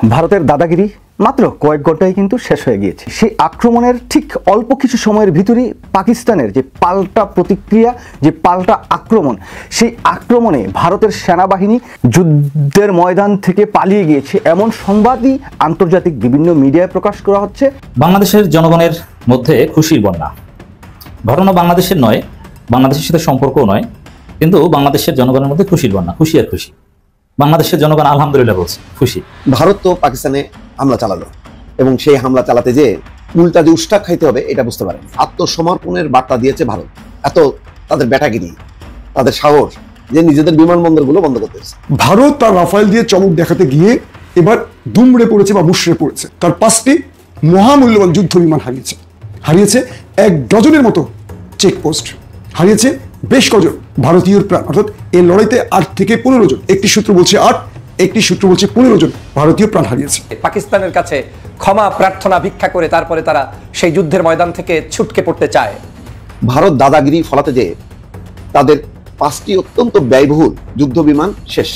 ভারতের দাদাগিরি মাত্র কয়েক ঘন্টায় কিন্তু শেষ হয়ে গিয়েছে। সেই আক্রমণের ঠিক অল্প কিছু সময়ের ভিতরেই পাকিস্তানের যে পাল্টা প্রতিক্রিয়া, যে পাল্টা আক্রমণ, সেই আক্রমণে ভারতের সেনাবাহিনী যুদ্ধের ময়দান থেকে পালিয়ে গিয়েছে এমন সংবাদই আন্তর্জাতিক বিভিন্ন মিডিয়ায় প্রকাশ করা হচ্ছে। বাংলাদেশের জনগণের মধ্যে খুশির বন্যা। ঘটনা বাংলাদেশের নয়, বাংলাদেশের সাথে সম্পর্কও নয়, কিন্তু বাংলাদেশের জনগণের মধ্যে খুশির বন্যা, খুশি আর খুশি। বাংলাদেশের জনগণ আলহামদুলিল্লাহ বলছে খুশি। ভারত তো পাকিস্তানে হামলা চালালো এবং সেই হামলা চালাতে যে উল্টা যে উষ্টা খাইতে হবে এটা বুঝতে পারেন। আত্মসমর্পণের বার্তা দিয়েছে ভারত। এত তাদের ব্যাটাগিরি, তাদের সাহস যে নিজেদের বিমানবন্দরগুলো বন্ধ করতে হয়েছে। ভারত তার রাফায়েল দিয়ে চমক দেখাতে গিয়ে এবার দুমড়ে পড়েছে বা মুষড়ে পড়েছে। তার 5টি মহামূল্যবান যুদ্ধ বিমান হারিয়েছে 1 ডজনের মতো চেকপোস্ট, হারিয়েছে বেশ কজন ভারতীয় প্রাণ। অর্থাৎ এই লড়াইতে 8 থেকে 15 জন, একটি সূত্র বলছে 8, একটি সূত্র বলছে 15 জন ভারতীয় প্রাণ হারিয়েছে। পাকিস্তানের কাছে ক্ষমা প্রার্থনা ভিক্ষা করে তারপরে তারা সেই যুদ্ধের ময়দান থেকে ছুটকে পড়তে চায়। ভারত দাদাগিরি ফলাতে যে তাদের 5টি অত্যন্ত ব্যয়বহুল যুদ্ধ বিমান শেষ,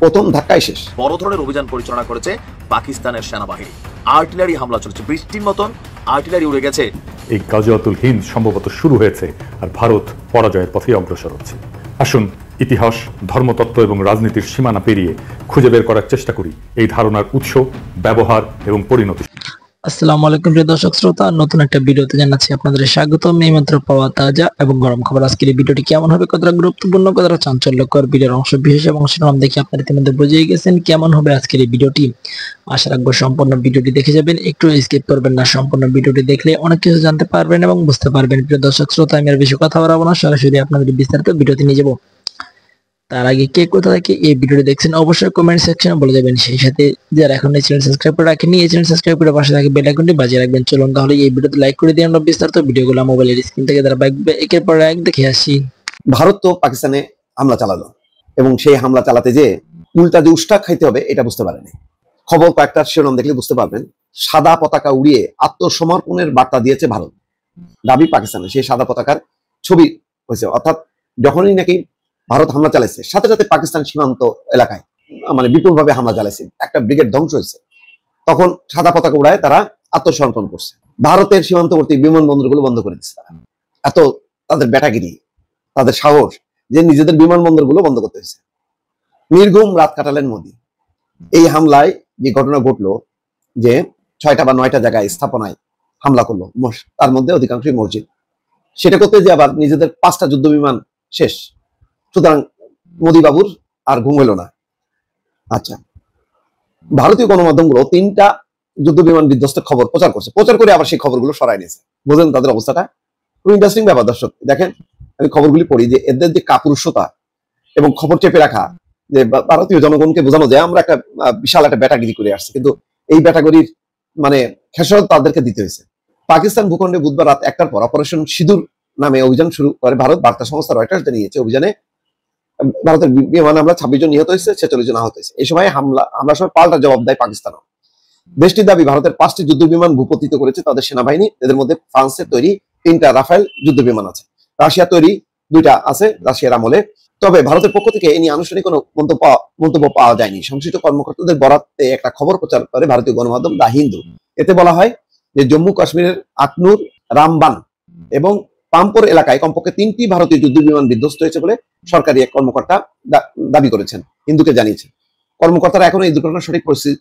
প্রথম ধাক্কায় শেষ। বড় ধরনের অভিযান পরিচালনা করেছে পাকিস্তানের সেনাবাহিনী। আর্টিলারি হামলা চলছে, বৃষ্টির মতন আর্টিলারি উড়ে গেছে। এই গাজওয়াতুল হিন্দ সম্ভবত শুরু হয়েছে আর ভারত পরাজয়ের পথে অগ্রসর হচ্ছে। আসুন ইতিহাস, ধর্মতত্ত্ব এবং রাজনীতির সীমানা পেরিয়ে খুঁজে বের করার চেষ্টা করি এই ধারণার উৎস, ব্যবহার এবং পরিণতি। আসসালামু আলাইকুম প্রিয় দর্শক শ্রোতা, নতুন একটা ভিডিওতে জানাচ্ছি আপনাদের স্বাগতম। এইমাত্র পাওয়া তাজা এবং গরম খবর। আজকের এই ভিডিওটি কেমন হবে, কতটা গুরুত্বপূর্ণ, কতটা চাঞ্চল্যকর, ভিডিওর অংশ বিশেষ এবং শিরোনাম দেখে আপনারা ইতিমধ্যে বুঝেই গেছেন কেমন হবে আজকের এই ভিডিওটি। আশা রাখবো সম্পূর্ণ ভিডিওটি দেখে যাবেন, একটু স্কিপ করবেন না। সম্পূর্ণ ভিডিওটি দেখলে অনেক কিছু জানতে পারবেন এবং বুঝতে পারবেন। প্রিয় দর্শক শ্রোতা, আমি আর বেশি কথা বাড়াবো না, সরাসরি আপনাদের বিস্তারিত ভিডিওতে নিয়ে যাবো। তার আগে কে কোথা থেকে এই ভিডিওটি দেখছেন অবশ্যই কমেন্ট সেকশনে বলে যাবেন। সেই সাথে যারা এখন এই চ্যানেল সাবস্ক্রাইব করে রাখেননি, এই চ্যানেল সাবস্ক্রাইব করে পাশে থাকে বেল আইকনটি বাজিয়ে রাখবেন। চলুন তাহলে এই ভিডিওতে লাইক করে দিয়ে আমরা বিস্তারিত ভিডিওগুলো মোবাইলের স্ক্রিন থেকে যারা একের পর এক দেখে আসি। ভারত তো পাকিস্তানে হামলা চালালো এবং সেই হামলা চালাতে যে উল্টা যে উষ্টা খাইতে হবে এটা বুঝতে পারেনি। খবর কয়েকটা শিরোনাম দেখলে বুঝতে পারবেন। সাদা পতাকা উড়িয়ে আত্মসমর্পণের বার্তা দিয়েছে ভারত। দাবি পাকিস্তানের সেই সাদা পতাকার ছবি হয়েছে। অর্থাৎ যখনই নাকি ভারত হামলা চালাইছে, সাথে সাথে পাকিস্তান সীমান্ত এলাকায় মানে বিপুলভাবে হামলা চালাইছে, একটা ব্রিগেড ধ্বংস হয়েছে, তখন সাদা পতাকা উড়ায় তারা আত্মসমর্পণ করছে। ভারতের সীমান্তবর্তী বিমানবন্দরগুলো বন্ধ করে দিচ্ছে তারা। এত তাদের ব্যাটাগিরি, তাদের সাহস যে নিজেদের বিমানবন্দরগুলো বন্ধ করতে হয়েছে। নির্ঘুম রাত কাটালেন মোদী। এই হামলায় যে ঘটনা ঘটলো যে 6টা বা 9টা জায়গায় স্থাপনায় হামলা করলো, তার মধ্যে অধিকাংশই মসজিদ, সেটা করতে যে আবার নিজেদের 5টা যুদ্ধ বিমান শেষ। সুতরাং মোদী বাবুর আর ঘুম হলো না। আচ্ছা, ভারতীয় গণমাধ্যমগুলো 3টা যুদ্ধ বিমান বিধ্বস্তের খবর প্রচার করছে, প্রচার করে আবার সেই খবরগুলো সরাই নিয়েছে। বুঝলেন তাদের অবস্থাটা? খুব ইন্টারেস্টিং ব্যাপার। দর্শক দেখেন, আমি খবরগুলি পড়ি যে এদের যে কাপুরুষতা এবং খবর চেপে রাখা, যে ভারতীয় জনগণকে বোঝানো যায় আমরা একটা বিশাল একটা ব্যাটাগিরি করে আসছি, কিন্তু এই ব্যাটাগিরির মানে খেসারত তাদেরকে দিতে হয়েছে। পাকিস্তান ভূখণ্ডে বুধবার রাত 1টার পর অপারেশন সিঁদুর নামে অভিযান শুরু করে ভারত। বার্তা সংস্থা রয়টার্স জানিয়েছে অভিযানে ভারতের বিমান হামলা 26 জন নিহত হয়েছে, 46 জন আহত হয়েছে। এই সময় হামলার সময় পাল্টা জবাব দেয় পাকিস্তানও। দেশটির দাবি ভারতের 5টি যুদ্ধ বিমান ভূপতিত করেছে তাদের সেনাবাহিনী। এদের মধ্যে ফ্রান্সের তৈরি 3টা রাফায়েল যুদ্ধ বিমান আছে, রাশিয়া তৈরি 2টা আছে রাশিয়ার আমলে। তবে ভারতের পক্ষ থেকে এ নিয়ে আনুষ্ঠানিক কোনো মন্তব্য পাওয়া যায়নি। সংশ্লিষ্ট কর্মকর্তাদের বরাতে একটা খবর প্রচার করে ভারতীয় গণমাধ্যম দা হিন্দু। এতে বলা হয় যে জম্মু কাশ্মীরের আখনুর, রামবান এবং পাম্পোর এলাকায় কমপক্ষে 3টি ভারতীয় যুদ্ধ বিমান বিধ্বস্ত হয়েছে বলে সরকারি এক কর্মকর্তা দাবি করেছেন, হিন্দুকে জানিয়েছেন। কর্মকর্তারা এখনো এই দুর্ঘটনার সঠিক পরিস্থিতি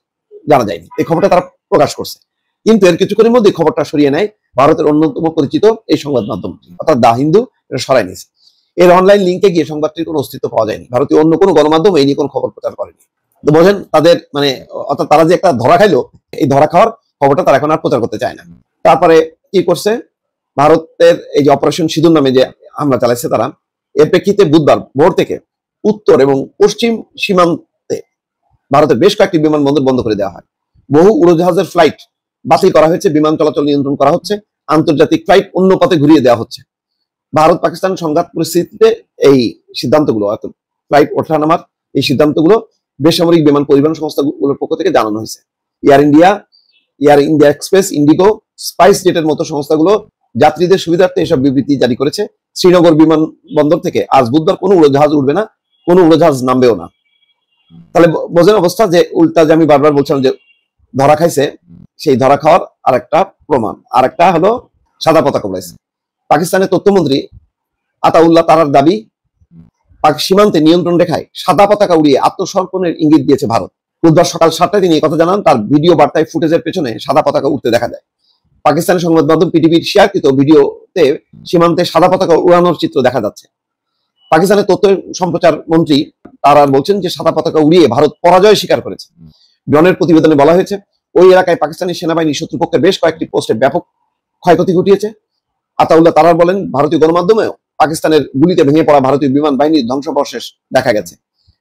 জানা যায়নি, এই খবরটা তারা প্রকাশ করছে। কিন্তু এর কিছুক্ষণের মধ্যে খবরটা সরিয়ে নেয় ভারতের অন্যতম পরিচিত এই সংবাদ মাধ্যম, অর্থাৎ দা হিন্দু। এটা সরাই নিয়েছে। এর অনলাইন লিঙ্কে গিয়ে সংবাদটির কোনো অস্তিত্ব পাওয়া যায়নি। ভারতীয় অন্য কোনো গণমাধ্যম এই নিয়ে কোনো খবর প্রচার করেনি। তো বোঝেন তাদের মানে, অর্থাৎ তারা যে একটা ধরা খাইলো, এই ধরা খাওয়ার খবরটা তারা এখন আর প্রচার করতে চায় না। তারপরে কি করছে, ভারতের এই যে অপারেশন সিঁদুর নামে যে হামলা চালাইছে তারা, এর প্রেক্ষিতে বুধবার ভোর থেকে উত্তর এবং পশ্চিম সীমান্তে ভারতের বেশ কয়েকটি বিমানবন্দর বন্ধ করে দেওয়া হয়। বহু উড়োজাহাজের ফ্লাইট বাতিল করা হয়েছে, বিমান চলাচল নিয়ন্ত্রণ করা হচ্ছে, আন্তর্জাতিক ফ্লাইট অন্য পথে ঘুরিয়ে দেওয়া হচ্ছে। ভারত পাকিস্তান সংঘাত পরিস্থিতিতে এই সিদ্ধান্তগুলো, অর্থাৎ ফ্লাইট ওঠানামার এই সিদ্ধান্তগুলো বেসামরিক বিমান পরিবহন সংস্থাগুলোর পক্ষ থেকে জানানো হয়েছে। এয়ার ইন্ডিয়া এক্সপ্রেস, ইন্ডিগো, স্পাইস জেটের মতো সংস্থাগুলো যাত্রীদের সুবিধার্থে এসব বিবৃতি জারি করেছে। শ্রীনগর বিমানবন্দর থেকে আজ বুধবার কোনো উড়োজাহাজ উঠবে না, কোনো উড়োজাহাজ নামবেও না। তাহলে বোঝেন অবস্থা যে উল্টা যে আমি বারবার বলছিলাম যে ধরা খাইছে, সেই ধরা খাওয়ার আরেকটা প্রমাণ। আরেকটা হলো সাদা পতাকা উড়াইছে। পাকিস্তানের তথ্যমন্ত্রী আতাউল্লাহ তারার দাবি, সীমান্তে নিয়ন্ত্রণ রেখায় সাদা পতাকা উড়িয়ে আত্মসমর্পণের ইঙ্গিত দিয়েছে ভারত। বুধবার সকাল 7টায় তিনি কথা জানান। তার ভিডিও বার্তায় ফুটেজের পেছনে সাদা পতাকা উঠতে দেখা যায়। পাকিস্তানের সংবাদ মাধ্যম পিটিভির শেয়ারকৃত ভিডিওতে সীমান্তে সাদা পতাকা উড়ানোর চিত্র দেখা যাচ্ছে। পাকিস্তানের তথ্য সম্প্রচার মন্ত্রী তারার বলছেন যে সাদা পতাকা উড়িয়ে ভারত পরাজয় স্বীকার করেছে। ডনের প্রতিবেদনে বলা হয়েছে, ওই এলাকায় পাকিস্তানি সেনাবাহিনী শত্রুপক্ষের বেশ কয়েকটি পোস্টে ব্যাপক ক্ষয়ক্ষতি ঘটিয়েছে। আতাউল্লাহ তারার বলেন, ভারতীয় গণমাধ্যমেও পাকিস্তানের গুলিতে ভেঙে পড়া ভারতীয় বিমান বাহিনীর ধ্বংসাবশেষ দেখা গেছে।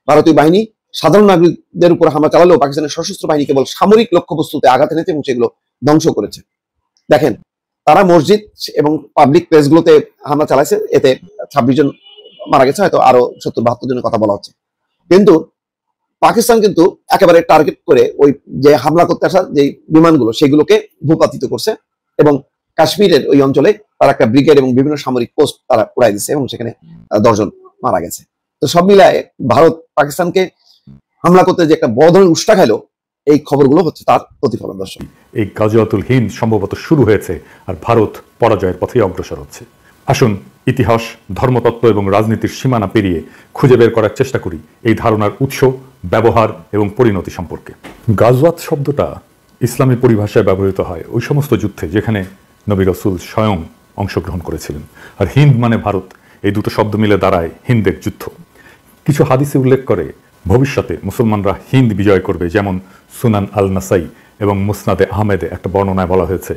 ভারতীয় বাহিনী সাধারণ নাগরিকদের উপর হামলা চালালেও পাকিস্তানের সশস্ত্র বাহিনী কেবল সামরিক লক্ষ্যবস্তুতে আঘাত এনেছে এবং সেগুলো ধ্বংস করেছে। দেখেন, তারা মসজিদ এবং পাবলিক প্লেসগুলোতে হামলা চালাইছে, এতে 26 জন মারা গেছে, হয়তো আরো 70-72 জনের কথা বলা হচ্ছে। কিন্তু পাকিস্তান কিন্তু একেবারে টার্গেট করে ওই যে হামলা করতে আসা যে বিমানগুলো সেগুলোকে ভূপাতিত করছে এবং কাশ্মীরের ওই অঞ্চলে তারা একটা ব্রিগেড এবং বিভিন্ন সামরিক পোস্ট তারা উড়াই দিচ্ছে এবং সেখানে 10 জন মারা গেছে। তো সব মিলায় ভারত পাকিস্তানকে হামলা করতে যে একটা বড় ধরনের উষ্টা খাইলো, এই খবরগুলো হচ্ছে তার প্রতিফলন। দর্শক, এই গাজিয়াতুল হিন্দ সম্ভবত শুরু হয়েছে আর ভারত পরাজয়ের পথে অগ্রসর হচ্ছে। আসুন ইতিহাস, ধর্মতত্ত্ব এবং রাজনীতির সীমানা পেরিয়ে খুঁজে বের করার চেষ্টা করি এই ধারণার উৎস, ব্যবহার এবং পরিণতি সম্পর্কে। গাজওয়াত শব্দটা ইসলামী পরিভাষায় ব্যবহৃত হয় ওই সমস্ত যুদ্ধে যেখানে নবী রাসূল স্বয়ং অংশগ্রহণ করেছিলেন। আর হিন্দ মানে ভারত, এই দুটো শব্দ মিলে দাঁড়ায় হিন্দের যুদ্ধ। কিছু হাদিসে উল্লেখ করে ভবিষ্যতে মুসলমানরা হিন্দ বিজয় করবে, যেমন সুনান আল নাসাই এবং মুসনাদে আহমেদে একটা বর্ণনায় বলা হয়েছে,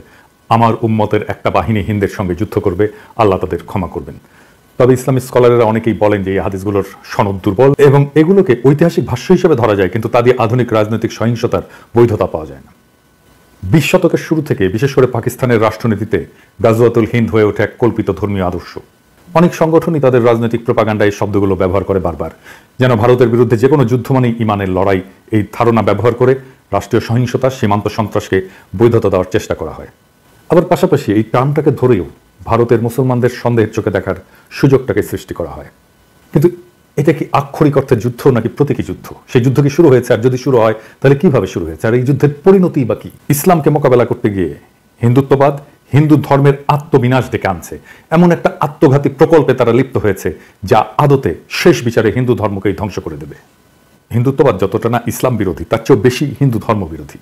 আমার উম্মতের একটা বাহিনী হিন্দের সঙ্গে যুদ্ধ করবে, আল্লাহ তাদের ক্ষমা করবেন। তবে ইসলামী স্কলাররা অনেকেই বলেন যে এই হাদিসগুলোর সনদ দুর্বল এবং এগুলোকে ঐতিহাসিক ভাষ্য হিসেবে ধরা যায়, কিন্তু তা দিয়ে আধুনিক রাজনৈতিক সহিংসতার বৈধতা পাওয়া যায় না। 20 শতকের শুরু থেকে বিশেষ করে পাকিস্তানের রাষ্ট্রনীতিতে গাজওয়াতুল হিন্দ হয়ে ওঠে এক কল্পিত ধর্মীয় আদর্শ। অনেক সংগঠনই তাদের রাজনৈতিক প্রোপাগান্ডায় এই শব্দগুলো ব্যবহার করে বারবার, যেন ভারতের বিরুদ্ধে যে কোনো যুদ্ধ মানেই ইমানের লড়াই। এই ধারণা ব্যবহার করে রাষ্ট্রীয় সহিংসতা, সীমান্ত সন্ত্রাসকে বৈধতা দেওয়ার চেষ্টা করা হয়। আবার পাশাপাশি এই টার্মটাকে ধরেও ভারতের মুসলমানদের সন্দেহের চোখে দেখার সুযোগটাকে সৃষ্টি করা হয়। কিন্তু এটা কি আক্ষরিক অর্থে যুদ্ধ নাকি প্রতীকী যুদ্ধ? সেই যুদ্ধ কি শুরু হয়েছে? আর যদি শুরু হয় তাহলে কিভাবে শুরু হয়েছে? আর এই যুদ্ধের পরিণতি বা কি? ইসলামকে মোকাবেলা করতে গিয়ে হিন্দুত্ববাদ হিন্দু ধর্মের আত্মবিনাশ ডেকে আনছে, এমন একটা আত্মঘাতী প্রকল্পে তারা লিপ্ত হয়েছে যা আদতে শেষ বিচারে হিন্দু ধর্মকেই ধ্বংস করে দেবে। হিন্দুত্ববাদ যতটা না ইসলাম বিরোধী, তার চেয়েও বেশি হিন্দু ধর্ম বিরোধী।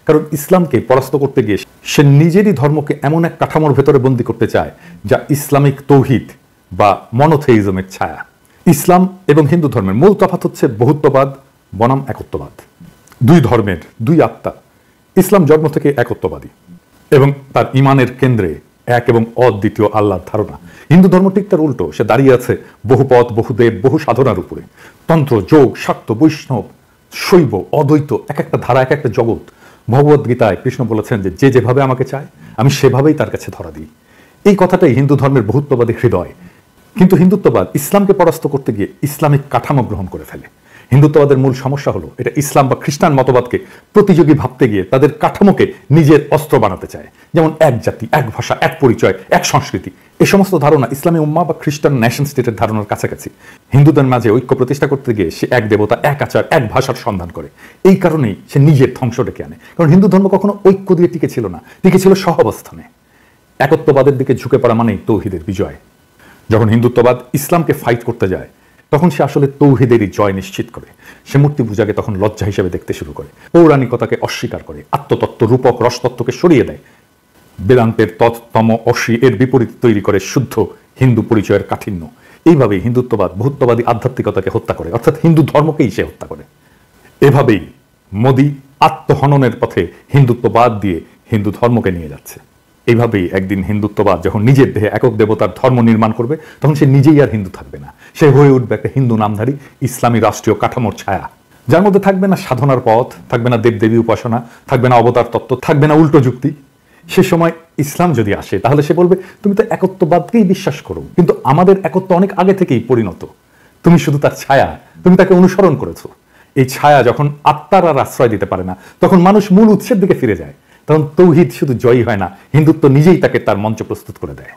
কারণ ইসলামকে পরাস্ত করতে গিয়ে সে নিজেরই ধর্মকে এমন এক কাঠামোর ভেতরে বন্দী করতে চায় যা ইসলামিক তৌহিদ বা মনোথেইজমের ছায়া। ইসলাম এবং হিন্দু ধর্মের মূল তফাৎ হচ্ছে বহুত্ববাদ বনাম একত্ববাদ। দুই ধর্মের দুই আত্মা। ইসলাম জন্ম থেকে একত্ববাদী এবং তার ইমানের কেন্দ্রে এক এবং অদ্বিতীয় আল্লাহর ধারণা। হিন্দু ধর্ম ঠিক তার উল্টো, সে দাঁড়িয়ে আছে বহুপদ, বহুদেব, বহু সাধনার উপরে। তন্ত্র, যোগ, শাক্ত, বৈষ্ণব, শৈব, অদ্বৈত, এক একটা ধারা, এক একটা জগৎ। ভগবদ গীতায় কৃষ্ণ বলেছেন যে যে যেভাবে আমাকে চায় আমি সেভাবেই তার কাছে ধরা দিই। এই কথাটাই হিন্দু ধর্মের বহুত্ববাদী হৃদয়। কিন্তু হিন্দুত্ববাদ ইসলামকে পরাস্ত করতে গিয়ে ইসলামিক কাঠামো গ্রহণ করে ফেলে। হিন্দুত্ববাদের মূল সমস্যা হলো এটা ইসলাম বা খ্রিস্টান মতবাদকে প্রতিযোগী ভাবতে গিয়ে তাদের কাঠামোকে নিজের অস্ত্র বানাতে চায়। যেমন এক জাতি, এক ভাষা, এক পরিচয়, এক সংস্কৃতি। এই সমস্ত ধারণা ইসলামী উম্মাহ বা খ্রিস্টান নেশন স্টেটের ধারণার কাছাকাছি। হিন্দুদের মাঝে ঐক্য প্রতিষ্ঠা করতে গিয়ে সে এক দেবতা, এক আচার, এক ভাষার সন্ধান করে। এই কারণেই সে নিজের ধ্বংস ডেকে আনে। কারণ হিন্দু ধর্ম কখনো ঐক্য দিয়ে টিকে ছিল না, টিকে ছিল সহাবস্থানে। একত্ববাদের দিকে ঝুঁকে পড়া মানেই তৌহিদের বিজয়। যখন হিন্দুত্ববাদ ইসলামকে ফাইট করতে যায় তখন সে আসলে তৌহিদেরই জয় নিশ্চিত করে। সে মূর্তি পূজাকে তখন লজ্জা হিসেবে দেখতে শুরু করে, পৌরাণিকতাকে অস্বীকার করে, আত্মতত্ত্ব, রূপক, রসতত্ত্বকে সরিয়ে দেয়। বেদান্তের তৎতম অসি এর বিপরীত তৈরি করে শুদ্ধ হিন্দু পরিচয়ের কাঠিন্য। এইভাবেই হিন্দুত্ববাদ বহুত্ববাদী আধ্যাত্মিকতাকে হত্যা করে, অর্থাৎ হিন্দু ধর্মকেই সে হত্যা করে। এভাবেই মোদি আত্মহননের পথে হিন্দুত্ববাদ দিয়ে হিন্দু ধর্মকে নিয়ে যাচ্ছে। এইভাবেই একদিন হিন্দুত্ববাদ যখন নিজের দেহে একক দেবতার ধর্ম নির্মাণ করবে তখন সে নিজেই আর হিন্দু থাকবে না, সে হয়ে উঠবে একটা হিন্দু নামধারী ইসলামী রাষ্ট্রীয় কাঠামোর ছায়া, যার মধ্যে থাকবে না সাধনার পথ, থাকবে না দেবদেবী উপাসনা, থাকবে না অবতার তত্ত্ব, থাকবে না উল্টো যুক্তি। সে সময় ইসলাম যদি আসে তাহলে সে বলবে তুমি তো একত্ববাদকেই বিশ্বাস করো, কিন্তু আমাদের একত্ব অনেক আগে থেকেই পরিণত, তুমি শুধু তার ছায়া, তুমি তাকে অনুসরণ করেছো। এই ছায়া যখন আত্মার আর আশ্রয় দিতে পারে না তখন মানুষ মূল উৎসের দিকে ফিরে যায়। তখন তৌহিদ শুধু জয়ী হয় না, হিন্দুত্ব নিজেই তাকে তার মঞ্চ প্রস্তুত করে দেয়।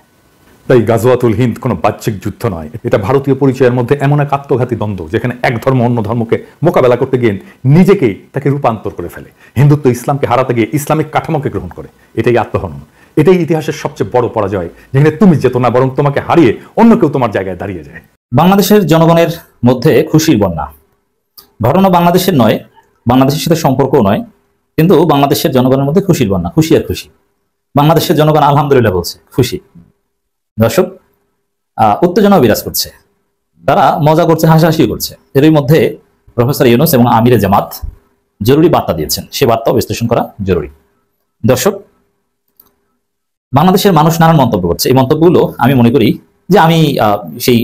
তাই গাজওয়াতুল হিন্দ কোনো বাহ্যিক যুদ্ধ নয়, এটা ভারতীয় পরিচয়ের মধ্যে এমন এক আত্মঘাতী দ্বন্দ্ব যেখানে এক ধর্ম অন্য ধর্মকে মোকাবেলা করতে গিয়ে নিজেকেই তাকে রূপান্তর করে ফেলে। হিন্দুত্ব ইসলামকে হারাতে গিয়ে ইসলামিক কাঠামোকে গ্রহণ করে। এটাই আত্মহনন, এটাই ইতিহাসের সবচেয়ে বড় পরাজয়, যেখানে তুমি যেত না বরং তোমাকে হারিয়ে অন্য কেউ তোমার জায়গায় দাঁড়িয়ে যায়। বাংলাদেশের জনগণের মধ্যে খুশির বন্যা। ঘটনা বাংলাদেশের নয়, বাংলাদেশের সাথে সম্পর্কও নয়, কিন্তু বাংলাদেশের জনগণের মধ্যে খুশির বন্যা, খুশি আর খুশি। বাংলাদেশের জনগণ আলহামদুলিল্লাহ বলছে, খুশি। দর্শক, উত্তেজনা বিরাজ করছে, তারা মজা করছে, হাসাহাসি করছে। এরই মধ্যে প্রফেসর ইউনূস এবং আমিরে জামাত জরুরি বার্তা দিয়েছেন, সে বার্তাও বিশ্লেষণ করা জরুরি। দর্শক, বাংলাদেশের মানুষ নানান মন্তব্য করছে। এই মন্তব্যগুলো আমি মনে করি যে আমি সেই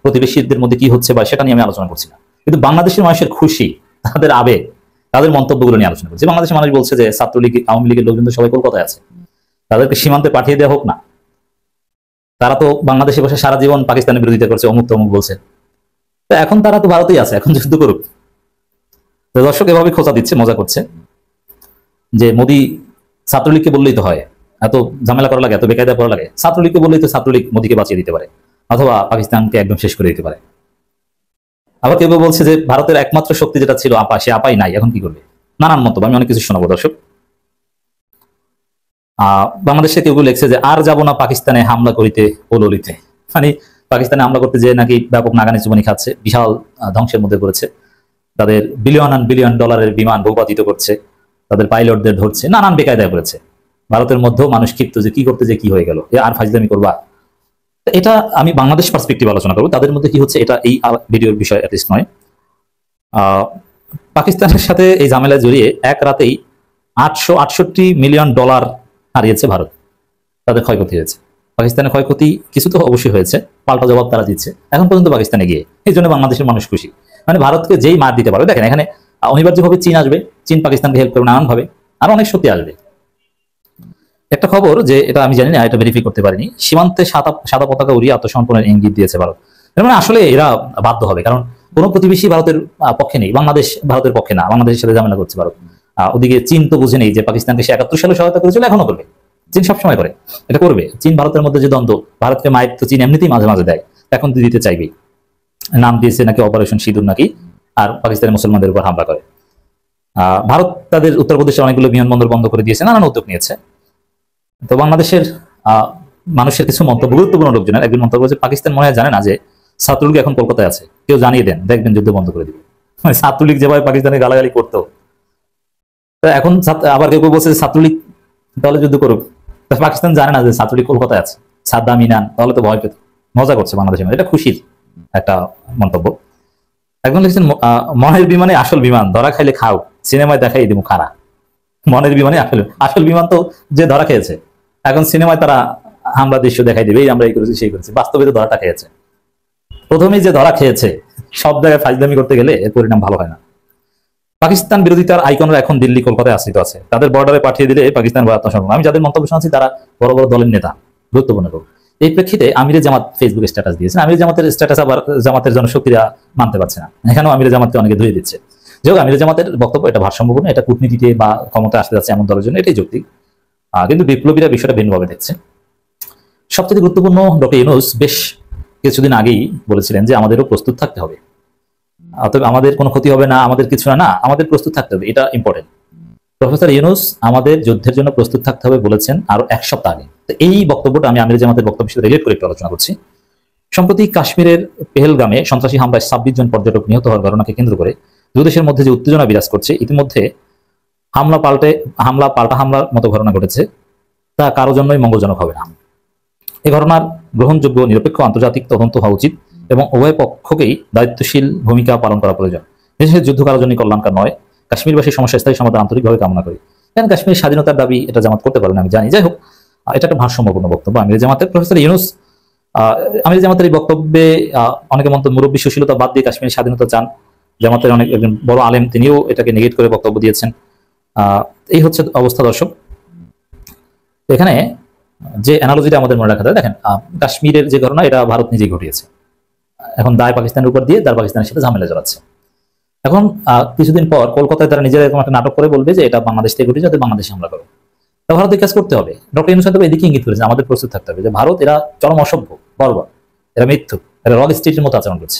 প্রতিবেশীদের মধ্যে কি হচ্ছে বা সেটা নিয়ে আমি আলোচনা করছি না, কিন্তু বাংলাদেশের মানুষের খুশি, তাদের আবেগ, তাদের মন্তব্যগুলো নিয়ে আলোচনা করছি। বাংলাদেশের মানুষ বলছে যে ছাত্রলীগ, আওয়ামী লীগের লোকজন তো সবাই কলকাতায় আছে, তাদেরকে সীমান্তে পাঠিয়ে দেওয়া হোক না। তারা তো বাংলাদেশে বসে সারা জীবন পাকিস্তানের বিরোধিতা করছে, অমুক তমুক বলছে, তো এখন তারা তো ভারতেই আছে, এখন যুদ্ধ করুক। তো দর্শক এভাবে খোঁচা দিচ্ছে, মজা করছে যে মোদী ছাত্রলীগকে বললেই তো হয়, এত ঝামেলা করা লাগে, এত বেকায়দা করা লাগে, ছাত্রলীগকে বললেই তো ছাত্রলীগ মোদীকে বাঁচিয়ে দিতে পারে অথবা পাকিস্তানকে একদম শেষ করে দিতে পারে। আবার কেউ কেউ বলছে যে ভারতের একমাত্র শক্তি যেটা ছিল আপা, সে আপাই নাই, এখন কি করবে? নানান মন্তব্য, আমি অনেক কিছু শোনাবো দর্শক। বাংলাদেশে কেউ কেউ লিখছে যে আর যাব না পাকিস্তানে হামলা করিতে ওললিতে, মানে পাকিস্তানে হামলা করতে যে নাকি ব্যাপক নাগানি চুবানি খাচ্ছে, বিশাল ধ্বংসের মধ্যে পড়েছে, তাদের বিলিয়ন অ্যান্ড বিলিয়ন ডলারের বিমান ভূপাতিত করছে, তাদের পাইলটদের ধরছে, নানান বেকায়দায় পড়েছে। ভারতের মধ্যেও মানুষ ক্ষিপ্ত যে কি করতে যে কি হয়ে গেল, আর ফাজলামি করবা। এটা আমি বাংলাদেশ পার্সপেক্টিভ আলোচনা করবো, তাদের মধ্যে কি হচ্ছে এটা এই ভিডিওর বিষয় অ্যাটলিস্ট নয়। পাকিস্তানের সাথে এই ঝামেলায় জড়িয়ে এক রাতেই 868 মিলিয়ন ডলার হারিয়েছে ভারত, তাদের ক্ষয়ক্ষতি হয়েছে। পাকিস্তানের ক্ষয়ক্ষতি কিছু তো অবশ্যই হয়েছে, পাল্টা জবাব তারা দিচ্ছে এখন পর্যন্ত পাকিস্তানে গিয়ে। এই জন্য বাংলাদেশের মানুষ খুশি, মানে ভারতকে যেই মার দিতে পারবে। দেখেন এখানে অনিবার্যভাবে চীন আসবে, চীন পাকিস্তানকে হেল্প করবে নানানভাবে, আর অনেক শক্তি আসবে। একটা খবর যে এটা আমি জানি না, এটা ভেরিফাই করতে পারিনি, সীমান্তে সাদা পতাকা উড়িয়ে আত্মসমর্পণের ইঙ্গিত দিয়েছে ভারত। এর মানে আসলে এরা বাধ্য হবে, কারণ কোনো প্রতিবেশী ভারতের পক্ষে নেই, বাংলাদেশ ভারতের পক্ষে না, বাংলাদেশের সাথে ঝামেলা করছে ভারত। ওদিকে চীন তো বুঝে নেই যে পাকিস্তানকে সে 71 সালে সহায়তা করেছিল, এখনো করবে, চীন সবসময় করে, এটা করবে। চীন ভারতের মধ্যে যে দ্বন্দ্ব, ভারতকে মায়ের তো চীন এমনিতেই মাঝে মাঝে দেয়, এখন দিতে চাইবে। নাম দিয়েছে নাকি অপারেশন সিঁদুর নাকি, আর পাকিস্তানের মুসলমানদের উপর হামলা করে। ভারত তাদের উত্তরপ্রদেশের অনেকগুলো বিমানবন্দর বন্ধ করে দিয়েছে, নানান উদ্যোগ নিয়েছে। তো বাংলাদেশের মানুষের কিছু মন্তব্য, গুরুত্বপূর্ণ লোকজনের একজন মন্তব্য যে পাকিস্তান মনে হয় জানে না যে ছাত্রলীগ এখন কলকাতায় আছে, কেউ জানিয়ে দেন, দেখবেন যুদ্ধ বন্ধ করে দিবে। ছাত্রলীগ যেভাবে পাকিস্তানে গালাগালি করতো, এখন আবার কেউ কেউ বলছে যে ছাত্রলীগ তাহলে যুদ্ধ করুক। পাকিস্তান জানে না যে ছাত্রলীগ কলকাতায় আছে, সাদ্দাম ইনান তাহলে তো ভয় পেত। মজা করছে বাংলাদেশের, এটা খুশির একটা মন্তব্য। একজন লিখছেন মনের বিমানে আসল বিমান, ধরা খাইলে খাও, সিনেমায় দেখাই দিব খারা। মনের বিমানে আসল বিমান তো যে ধরা খেয়েছে, এখন সিনেমায় তারা হামলা দৃশ্য দেখাই দিবে, আমরা এই করেছি সেই করেছি, বাস্তবে তো ধরাটা খেয়েছে। প্রথমেই যে ধরা খেয়েছে, সব জায়গায় ফাজলামি করতে গেলে এর পরিণাম ভালো হয় না। পাকিস্তান বিরোধিতার আইকনরা এখন দিল্লি কলকাতায় আশ্রিত আছে, তাদের বর্ডারে পাঠিয়ে দিলে পাকিস্তান আত্মসমর্পণ। আমি যাদের মন্তব্য শুনছি তারা বড় বড় দলের নেতা, গুরুত্বপূর্ণ লোক। এই প্রেক্ষিতে আমিরে জামাত ফেসবুকে স্ট্যাটাস দিয়েছেন। আমিরে জামাতের স্ট্যাটাস আবার জামাতের জনশক্তিরা মানতে পারছে না, এখানেও আমিরে জামাতকে অনেকে ধুয়ে দিচ্ছে। যে হোক, আমিরে জামাতের বক্তব্য এটা ভারসাম্যপূর্ণ, এটা কূটনীতিতে বা ক্ষমতা আসতে যাচ্ছে এমন দলের জন্য এটাই যৌক্তিক, কিন্তু বিপ্লবীরা বিষয়টা ভিন্নভাবে দেখছে। সবচেয়ে গুরুত্বপূর্ণ, ডক্টর ইউনূস বেশ কিছুদিন আগেই বলেছিলেন যে আমাদেরও প্রস্তুত থাকতে হবে, অতএব আমাদের কোনো ক্ষতি হবে না, আমাদের কিছু না, আমাদের প্রস্তুত থাকতে হবে, এটা ইম্পর্টেন্ট। প্রফেসর ইউনূস আমাদের যুদ্ধের জন্য প্রস্তুত থাকতে হবে বলেছেন আরো 1 সপ্তাহ আগে। তো এই বক্তব্যটা আমি আমিরে জামাতের বক্তব্যের সাথে রিলেট করে একটু আলোচনা করছি। সম্প্রতি কাশ্মীরের পেহেলগামে সন্ত্রাসী হামলায় 26 জন পর্যটক নিহত হওয়ার ঘটনাকে কেন্দ্র করে দুই দেশের মধ্যে যে উত্তেজনা বিরাজ করছে, ইতিমধ্যে পাল্টা হামলার মতো ঘটনা ঘটেছে, তা কারো জন্যই মঙ্গলজনক হবে না। এই ঘটনার গ্রহণযোগ্য নিরপেক্ষ আন্তর্জাতিক তদন্ত হওয়া উচিত এবং উভয় পক্ষকেই দায়িত্বশীল ভূমিকা পালন করা প্রয়োজন। দেশের যুদ্ধ কারোর জন্য কল্যাণকর নয়। কাশ্মীরবাসীর সমস্যা স্থায়ী সমাধান আন্তরিকভাবে কামনা করি। কারণ কাশ্মীরের স্বাধীনতার দাবি এটা জামাত করতে পারবে না, আমি জানি। যাই হোক, এটা একটা ভারসাম্যপূর্ণ বক্তব্য আমিরে জামাতের। প্রফেসর ইউনূস আমিরে জামাতের এই বক্তব্যে অনেকে মন্তব্য, মুরব্বী সুশীলতা বাদ দিয়ে কাশ্মীরের স্বাধীনতা চান। জামাতের অনেক একজন বড় আলেম তিনিও এটাকে নেগেট করে বক্তব্য দিয়েছেন। এই হচ্ছে অবস্থা দর্শক। এখানে যে অ্যানালজিটা আমাদের মনে রাখা যায়, দেখেন কাশ্মীরের যে ঘটনা এটা ভারত নিজেই ঘটিয়েছে, এখন দায় পাকিস্তানের উপর দিয়ে তার পাকিস্তানের সাথে ঝামেলা জড়াচ্ছে। এখন কিছুদিন পর কলকাতায় তারা নিজেরা এরকম একটা নাটক করে বলবে যে এটা বাংলাদেশ থেকে ঘটেছে, যাতে বাংলাদেশে হামলা করে। তা ভারত এই কাজ করতে হবে। ডক্টর ইউনূস সাহেব এদিকে ইঙ্গিত করেছেন আমাদের প্রস্তুত থাকতে হবে যে ভারত এরা চরম অসভ্য, বর্বর, এরা মিথ্যুক, এরা রগ স্টেটের মতো আচরণ করছে।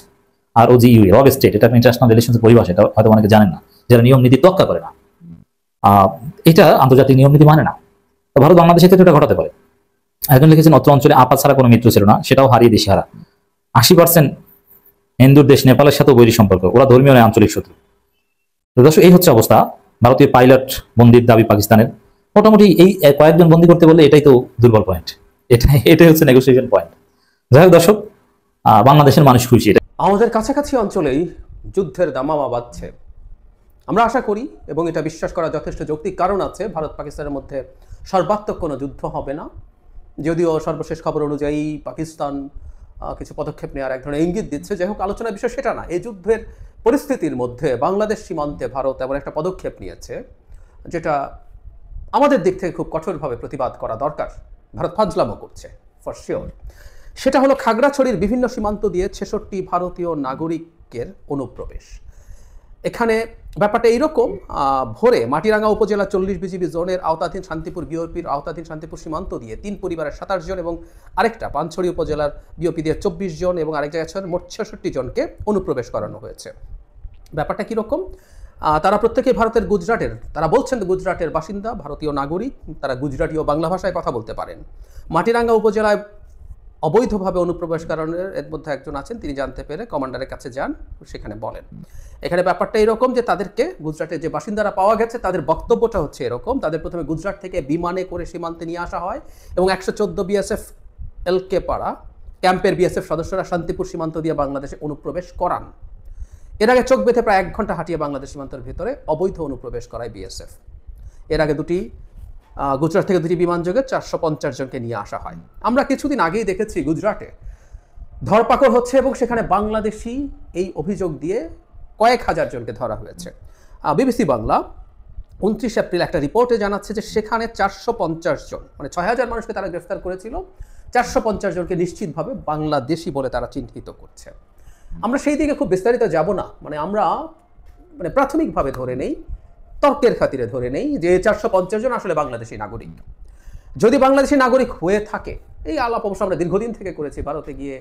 আর OGU রগ স্টেট, এটা ইন্টারন্যাশনাল রিলেশনের পরিভাষা, এটা হয়তো অনেকে জানেন না, যারা নিয়ম নীতি তোয়াক্কা করে না, এটা আন্তর্জাতিক নিয়ম নীতি মানে না। তো ভারত বাংলাদেশের ক্ষেত্রে এটা ঘটাতে পারে। একজন লিখেছেন অত্র অঞ্চলে আপাত ছাড়া কোনো মিত্র ছিল না, সেটাও হারিয়ে দিশেহারা। 80% হিন্দুর দেশ নেপালের সাথেও বৈরী সম্পর্ক, ওরা ধর্মীয় নয় আঞ্চলিক শত্রু। তো দর্শক, এই হচ্ছে অবস্থা। ভারতীয় পাইলট বন্দির দাবি পাকিস্তানের। মোটামুটি এই কয়েকজন বন্দি করতে বললে এটাই তো দুর্বল পয়েন্ট, এটাই হচ্ছে নেগোসিয়েশন পয়েন্ট। যাই হোক দর্শক, বাংলাদেশের মানুষ খুশি। আমাদের কাছাকাছি অঞ্চলেই যুদ্ধের দামামা বাজছে। আমরা আশা করি এবং এটা বিশ্বাস করা যথেষ্ট যৌক্তিক কারণ আছে, ভারত পাকিস্তানের মধ্যে সর্বাত্মক কোনো যুদ্ধ হবে না। যদিও সর্বশেষ খবর অনুযায়ী পাকিস্তান কিছু পদক্ষেপ নেওয়ার এক ধরনের ইঙ্গিত দিচ্ছে। যাই হোক, আলোচনার বিষয় সেটা না। এই যুদ্ধের পরিস্থিতির মধ্যে বাংলাদেশ সীমান্তে ভারত এমন একটা পদক্ষেপ নিয়েছে যেটা আমাদের দিক থেকে খুব কঠোরভাবে প্রতিবাদ করা দরকার। ভারত ফাজলামো করছে ফর শিওর। সেটা হলো খাগড়াছড়ির বিভিন্ন সীমান্ত দিয়ে 66 ভারতীয় নাগরিকের অনুপ্রবেশ। এখানে ব্যাপারটা এইরকম, ভোরে মাটিরাঙ্গা উপজেলা 40 বিজিবি জোনের আওতাধীন শান্তিপুর বিওপির আওতাধীন শান্তিপুর সীমান্ত দিয়ে 3 পরিবারের 27 জন এবং আরেকটা পানছড়ি উপজেলার বিওপি দিয়ে 24 জন এবং আরেক জায়গায় মোট 66 জনকে অনুপ্রবেশ করানো হয়েছে। ব্যাপারটা কীরকম, তারা প্রত্যেকেই ভারতের গুজরাটের, তারা বলছেন গুজরাটের বাসিন্দা, ভারতীয় নাগরিক, তারা গুজরাটি ও বাংলা ভাষায় কথা বলতে পারেন। মাটিরাঙ্গা উপজেলায় অবৈধভাবে অনুপ্রবেশ কারণের এর মধ্যে একজন আছেন, তিনি জানতে পেরে কমান্ডারের কাছে যান, সেখানে বলেন। এখানে ব্যাপারটা এরকম যে তাদেরকে গুজরাটের যে বাসিন্দারা পাওয়া গেছে তাদের বক্তব্যটা হচ্ছে এরকম, তাদের প্রথমে গুজরাট থেকে বিমানে করে সীমান্তে নিয়ে আসা হয় এবং 114 বিএসএফ এলকে পাড়া ক্যাম্পের বিএসএফ সদস্যরা শান্তিপুর সীমান্ত দিয়ে বাংলাদেশে অনুপ্রবেশ করান। এর আগে চোখ বেঁধে প্রায় 1 ঘন্টা হাঁটিয়ে বাংলাদেশ সীমান্তের ভিতরে অবৈধ অনুপ্রবেশ করায় বিএসএফ। এর আগে গুজরাট থেকে 2টি বিমান যোগে 450 জনকে নিয়ে আসা হয়। আমরা কিছুদিন আগেই দেখেছি গুজরাটে ধরপাকড় হচ্ছে এবং সেখানে বাংলাদেশি এই অভিযোগ দিয়ে কয়েক হাজার জনকে ধরা হয়েছে। বিবিসি বাংলা 29 এপ্রিল একটা রিপোর্টে জানাচ্ছে যে সেখানে 450 জন, মানে 6000 মানুষকে তারা গ্রেফতার করেছিল, 450 জনকে নিশ্চিতভাবে বাংলাদেশি বলে তারা চিহ্নিত করছে। আমরা সেই দিকে খুব বিস্তারিত যাব না, আমরা প্রাথমিকভাবে ধরে নেই, তর্কের খাতিরে ধরে নেই যে 450 জন আসলে বাংলাদেশি নাগরিক। যদি বাংলাদেশি নাগরিক হয়ে থাকে, এই আলাপ অবশ্য আমরা দীর্ঘদিন থেকে করেছি, ভারতে গিয়ে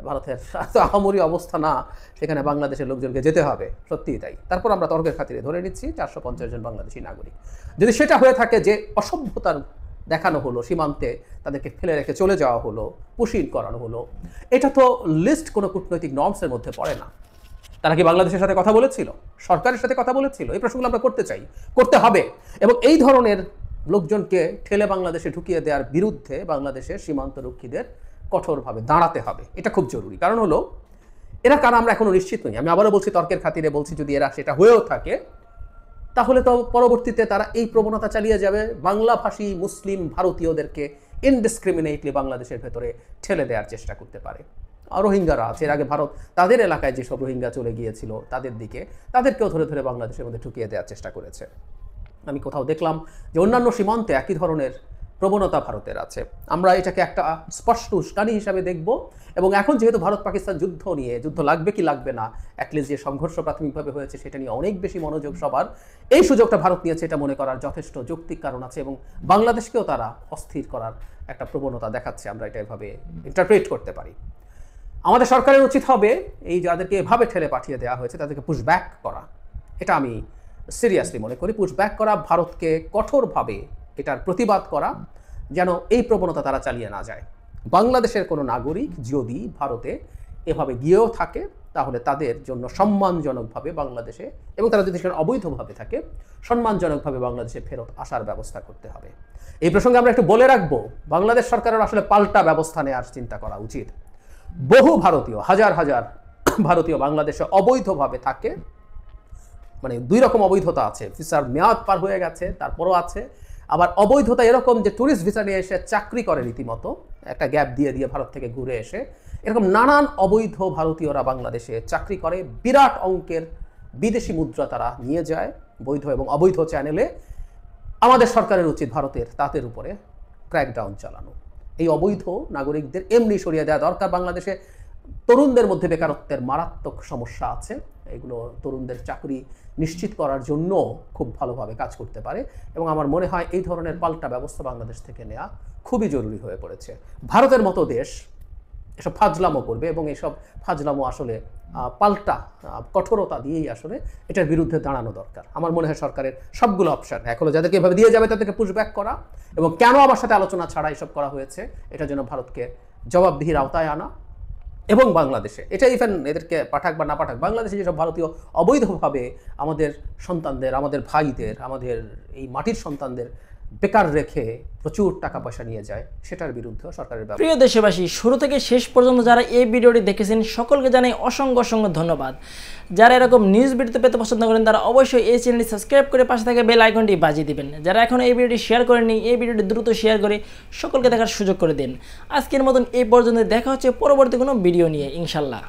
ভারতের এত আহামরি অবস্থা না, সেখানে বাংলাদেশের লোকজনকে যেতে হবে, সত্যিই তাই। তারপর আমরা তর্কের খাতিরে ধরে নিচ্ছি 450 জন বাংলাদেশি নাগরিক। যদি সেটা হয়ে থাকে যে অসভ্যতার দেখানো হলো, সীমান্তে তাদেরকে ফেলে রেখে চলে যাওয়া হলো, পুশিং করানো হলো, এটা তো লিস্ট কোনো কূটনৈতিক নর্মসের মধ্যে পড়ে না। তারা কি বাংলাদেশের সাথে কথা বলেছিল, সরকারের সাথে কথা বলেছিল? এই প্রশ্নগুলো আমরা করতে চাই, করতে হবে। এবং এই ধরনের লোকজনকে ঠেলে বাংলাদেশে ঢুকিয়ে দেওয়ার বিরুদ্ধে বাংলাদেশের সীমান্তরক্ষীদের কঠোরভাবে দাঁড়াতে হবে, এটা খুব জরুরি। কারণ হলো এরা কারা আমরা এখনো নিশ্চিত নই। আমি আবারও বলছি, তর্কের খাতিরে বলছি, যদি এরা সেটা হয়েও থাকে তাহলে তো পরবর্তীতে তারা এই প্রবণতা চালিয়ে যাবে, বাংলাভাষী মুসলিম ভারতীয়দেরকে ইনডিসক্রিমিনেটলি বাংলাদেশের ভেতরে ঠেলে দেওয়ার চেষ্টা করতে পারে। রোহিঙ্গারা আছে, এর আগে ভারত তাদের এলাকায় যেসব রোহিঙ্গা চলে গিয়েছিল তাদেরকেও ধরে ধরে বাংলাদেশের মধ্যে ঢুকিয়ে দেওয়ার চেষ্টা করেছে। আমি কোথাও দেখলাম যে অন্যান্য সীমান্তে একই ধরনের প্রবণতা ভারতের আছে। আমরা এটাকে একটা স্পষ্ট উস্কানি হিসাবে দেখব এবং এখন যেহেতু ভারত পাকিস্তান যুদ্ধ লাগবে কি লাগবে না, অ্যাটলিস্ট যে সংঘর্ষ প্রাথমিকভাবে হয়েছে সেটা নিয়ে অনেক বেশি মনোযোগ সবার, এই সুযোগটা ভারত নিয়েছে, এটা মনে করার যথেষ্ট যৌক্তিক কারণ আছে এবং বাংলাদেশকেও তারা অস্থির করার একটা প্রবণতা দেখাচ্ছে, আমরা এটা এভাবে ইন্টারপ্রেট করতে পারি। আমাদের সরকারের উচিত হবে এই যাদেরকে এভাবে ঠেলে পাঠিয়ে দেওয়া হয়েছে তাদেরকে পুশব্যাক করা, এটা আমি সিরিয়াসলি মনে করি। পুশব্যাক করা, ভারতকে কঠোরভাবে এটার প্রতিবাদ করা, যেন এই প্রবণতা তারা চালিয়ে না যায়। বাংলাদেশের কোনো নাগরিক যদি ভারতে এভাবে গিয়েও থাকে তাহলে তাদের জন্য সম্মানজনকভাবে বাংলাদেশে, এবং তারা যদি সেখানে অবৈধভাবে থাকে, সম্মানজনকভাবে বাংলাদেশে ফেরত আসার ব্যবস্থা করতে হবে। এই প্রসঙ্গে আমরা একটু বলে রাখবো, বাংলাদেশ সরকারের আসলে পাল্টা ব্যবস্থা নেওয়ার চিন্তা করা উচিত। বহু ভারতীয়, হাজার হাজার ভারতীয় বাংলাদেশে অবৈধভাবে থাকে, 2 রকম অবৈধতা আছে, ভিসার মেয়াদ পার হয়ে গেছে তারপরও আছে, আবার অবৈধতা এরকম যে ট্যুরিস্ট ভিসা নিয়ে এসে চাকরি করে, রীতিমতো একটা গ্যাপ দিয়ে ভারত থেকে ঘুরে এসে, এরকম নানান অবৈধ ভারতীয়রা বাংলাদেশে চাকরি করে, বিরাট অঙ্কের বিদেশি মুদ্রা তারা নিয়ে যায় বৈধ এবং অবৈধ চ্যানেলে। আমাদের সরকারের উচিত ভারতের তাদের উপরে ক্র্যাকডাউন চালানো, এই অবৈধ নাগরিকদের এমনি সরিয়ে দেওয়া দরকার। বাংলাদেশে তরুণদের মধ্যে বেকারত্বের মারাত্মক সমস্যা আছে, এগুলো তরুণদের চাকরি নিশ্চিত করার জন্য খুব ভালোভাবে কাজ করতে পারে এবং আমার মনে হয় এই ধরনের পাল্টা ব্যবস্থা বাংলাদেশ থেকে নেওয়া খুবই জরুরি হয়ে পড়েছে। ভারতের মতো দেশ এসব ফাজলামো করবে এবং এসব ফাজলামো আসলে পাল্টা কঠোরতা দিয়েই আসলে এটার বিরুদ্ধে দাঁড়ানো দরকার। আমার মনে হয় সরকারের সবগুলো অপশন এখনো যাদেরকে এভাবে দিয়ে যাবে তাদেরকে পুশব্যাক করা এবং কেন আমার সাথে আলোচনা ছাড়া এসব করা হয়েছে এটার জন্য ভারতকে জবাবদিহির আওতায় আনা এবং বাংলাদেশে এটা ইভেন এদেরকে পাঠাক বা না পাঠাক, বাংলাদেশে যেসব ভারতীয় অবৈধভাবে আমাদের সন্তানদের, আমাদের ভাইদের, আমাদের এই মাটির সন্তানদের বেকার রেখে প্রচুর টাকা পয়সা নিয়ে যায় সেটার বিরুদ্ধে সরকারের ব্যবস্থা। প্রিয় দেশবাসী, শুরু থেকে শেষ পর্যন্ত যারা এই ভিডিওটি দেখেছেন সকলকে জানাই অসংখ্য অসংখ্য ধন্যবাদ। যারা এরকম নিউজ ভিডিও পেতে পছন্দ করেন তারা অবশ্যই এই চ্যানেলটি সাবস্ক্রাইব করে পাশে থাকা বেল আইকনটি বাজিয়ে দিবেন। যারা এখন এই ভিডিওটি শেয়ার করেননি এই ভিডিওটি দ্রুত শেয়ার করে সকলকে দেখার সুযোগ করে দিন। আজকের মতন এই পর্যন্ত দেখা হচ্ছে পরবর্তী কোনো ভিডিও নিয়ে ইনশাল্লাহ।